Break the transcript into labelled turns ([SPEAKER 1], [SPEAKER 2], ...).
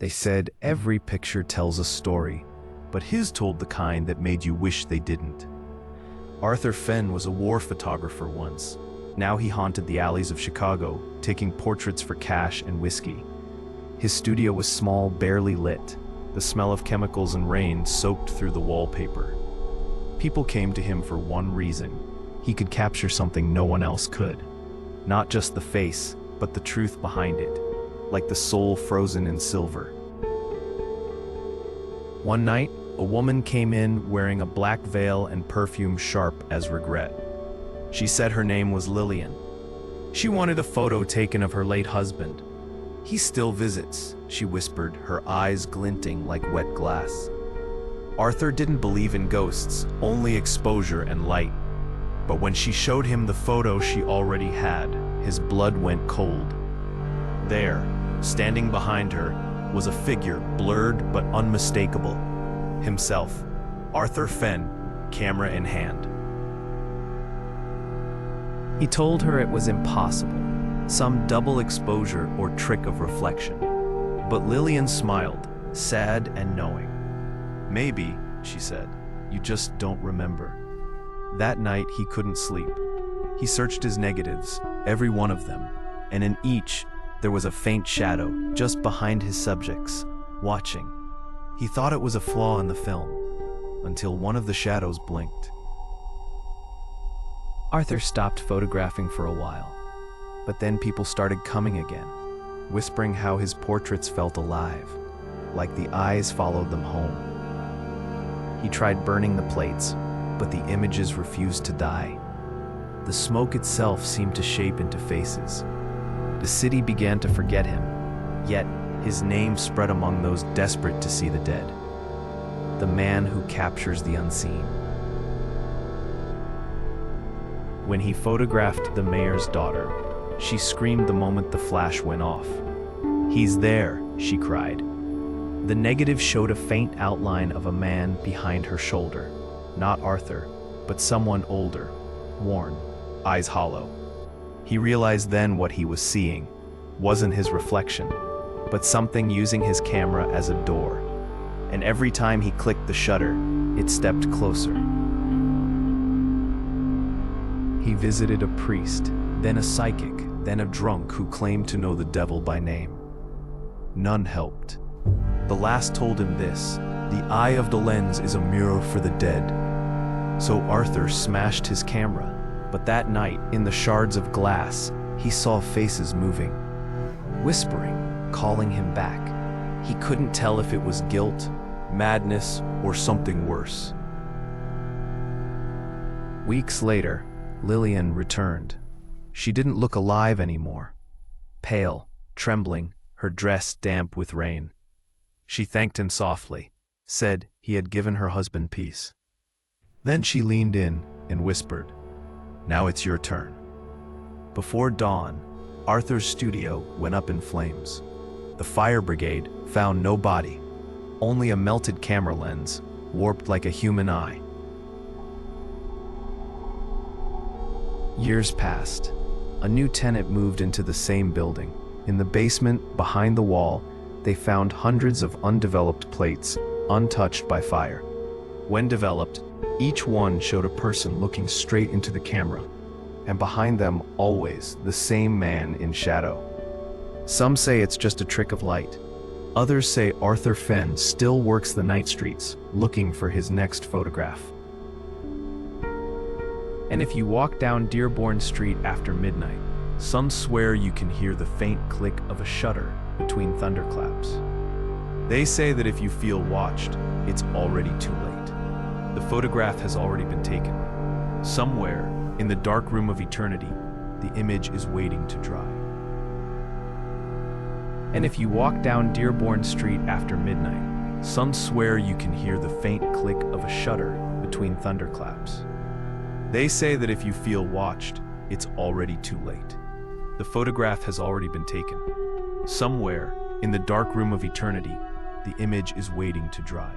[SPEAKER 1] They said every picture tells a story, but his told the kind that made you wish they didn't. Arthur Fenn was a war photographer once. Now he haunted the alleys of Chicago, taking portraits for cash and whiskey. His studio was small, barely lit. The smell of chemicals and rain soaked through the wallpaper. People came to him for one reason. He could capture something no one else could. Not just the face, but the truth behind it, like the soul frozen in silver. One night, a woman came in wearing a black veil and perfume sharp as regret. She said her name was Lillian. She wanted a photo taken of her late husband. "He still visits," she whispered, her eyes glinting like wet glass. Arthur didn't believe in ghosts, only exposure and light. But when she showed him the photo she already had, his blood went cold. There, standing behind her, was a figure blurred but unmistakable. Himself, Arthur Fenn, camera in hand. He told her it was impossible, some double exposure or trick of reflection. But Lillian smiled, sad and knowing. "Maybe," she said, "you just don't remember." That night he couldn't sleep. He searched his negatives, every one of them, and in each there was a faint shadow just behind his subjects, watching. He thought it was a flaw in the film, until one of the shadows blinked. Arthur stopped photographing for a while, but then people started coming again, whispering how his portraits felt alive, like the eyes followed them home. He tried burning the plates, but the images refused to die. The smoke itself seemed to shape into faces. The city began to forget him, yet his name spread among those desperate to see the dead. The man who captures the unseen. When he photographed the mayor's daughter, she screamed the moment the flash went off. "He's there," she cried. The negative showed a faint outline of a man behind her shoulder. Not Arthur, but someone older, worn, eyes hollow. He realized then what he was seeing wasn't his reflection, but something using his camera as a door. And every time he clicked the shutter, it stepped closer. He visited a priest, then a psychic, then a drunk who claimed to know the devil by name. None helped. The last told him this: the eye of the lens is a mirror for the dead. So Arthur smashed his camera, but that night, in the shards of glass, he saw faces moving, whispering, calling him back. He couldn't tell if it was guilt, madness, or something worse. Weeks later, Lillian returned. She didn't look alive anymore. Pale, trembling, her dress damp with rain. She thanked him softly, said he had given her husband peace. Then she leaned in and whispered, "Now it's your turn." Before dawn, Arthur's studio went up in flames. The fire brigade found no body, only a melted camera lens, warped like a human eye. Years passed. A new tenant moved into the same building. In the basement, behind the wall, they found hundreds of undeveloped plates, untouched by fire. When developed, each one showed a person looking straight into the camera, and behind them always the same man in shadow. Some say it's just a trick of light. Others say Arthur Fenn still works the night streets, looking for his next photograph. And if you walk down Dearborn Street after midnight, some swear you can hear the faint click of a shutter between thunderclaps. They say that if you feel watched, it's already too late. The photograph has already been taken. Somewhere, in the dark room of eternity, the image is waiting to dry. And if you walk down Dearborn Street after midnight, some swear you can hear the faint click of a shutter between thunderclaps. They say that if you feel watched, it's already too late. The photograph has already been taken. Somewhere, in the dark room of eternity, the image is waiting to dry.